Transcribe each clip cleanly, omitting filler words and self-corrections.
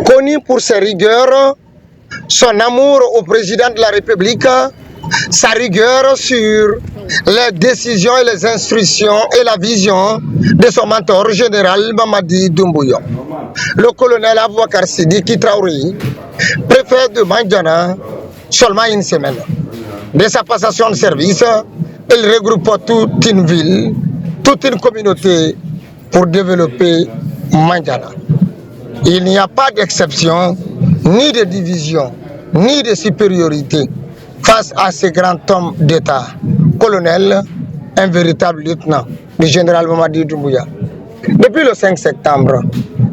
connu pour ses rigueurs, son amour au président de la République, sa rigueur sur les décisions et les instructions et la vision de son mentor général Mamadi Doumbouya. Le colonel Aboubacar Sidiki Traoré, préfet de Mandiana, seulement une semaine. De sa passation de service, il regroupe toute une ville, toute une communauté pour développer Mandiana. Il n'y a pas d'exception, ni de division, ni de supériorité face à ce grand homme d'État, colonel, un véritable lieutenant, le général Mamadi Doumbouya. Depuis le 5 septembre,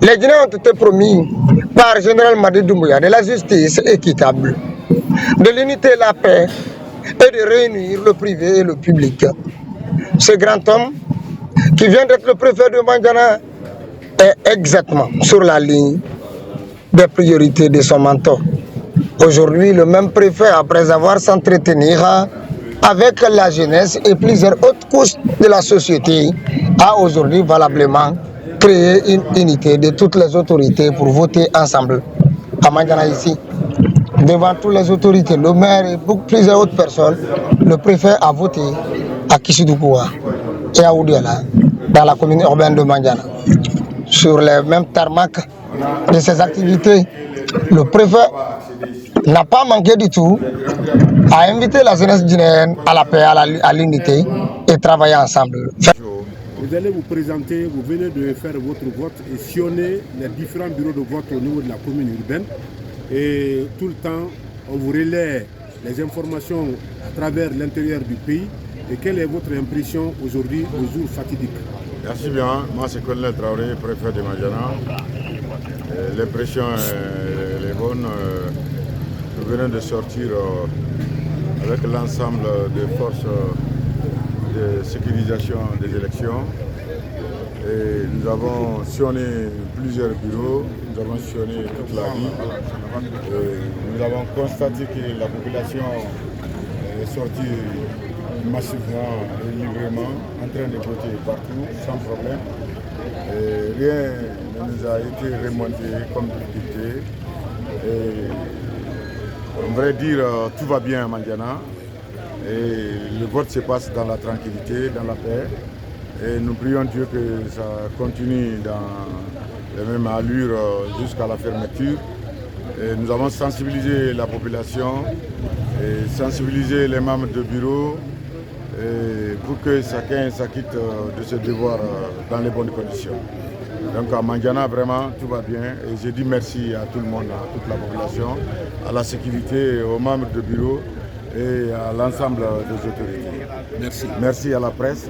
les Guinéens ont été promis par le général Mamadi Doumbouya de la justice équitable, de l'unité et la paix et de réunir le privé et le public. Ce grand homme, qui vient d'être le préfet de Mandiana, est exactement sur la ligne des priorités de son mentor. Aujourd'hui, le même préfet, après avoir s'entretenir avec la jeunesse et plusieurs autres couches de la société, a aujourd'hui valablement créé une unité de toutes les autorités pour voter ensemble à Mandiana ici. Devant toutes les autorités, le maire et plusieurs autres personnes, le préfet a voté à Kishidoukoua et à Oudiala, dans la commune urbaine de Mandiana. Sur les mêmes tarmacs de ces activités, le préfet n'a pas manqué du tout à inviter la jeunesse guinéenne à la paix, à l'unité et travailler ensemble. Vous allez vous présenter, vous venez de faire votre vote et sillonner les différents bureaux de vote au niveau de la commune urbaine. Et tout le temps, on vous relaie les informations à travers l'intérieur du pays. Et quelle est votre impression aujourd'hui au jour fatidique? Merci bien, moi c'est Colonel Traoré, préfet de Mandiana. L'impression est bonne. Nous venons de sortir avec l'ensemble des forces de sécurisation des élections. Et nous avons sillonné plusieurs bureaux, nous avons sillonné toute la ville. Et nous avons constaté que la population est sortie massivement et librement, en train de voter partout, sans problème. Et rien ne nous a été remonté comme difficulté. Et on devrait dire tout va bien à Mandiana. Et le vote se passe dans la tranquillité, dans la paix. Et nous prions Dieu que ça continue dans la même allure jusqu'à la fermeture. Et nous avons sensibilisé la population, et sensibilisé les membres de bureau pour que chacun s'acquitte de ses devoirs dans les bonnes conditions. Donc à Mandiana, vraiment, tout va bien. Et je dis merci à tout le monde, à toute la population, à la sécurité, aux membres de bureau et à l'ensemble des autorités. Merci. Merci à la presse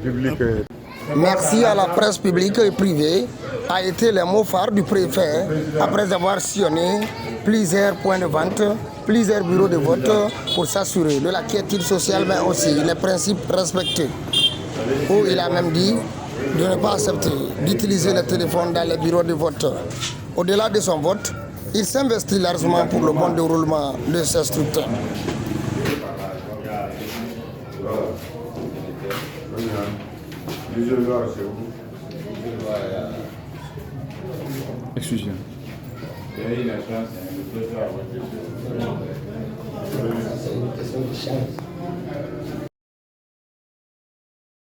publique. Merci à la presse publique et privée a été les mots phares du préfet après avoir sillonné plusieurs points de vente, plusieurs bureaux de vote pour s'assurer de la quiétude sociale mais aussi les principes respectés. Où il a même dit de ne pas accepter d'utiliser le téléphone dans les bureaux de vote. Au-delà de son vote, il s'investit largement pour le bon déroulement de ces structures. Excusez-moi. C'est une question de chance.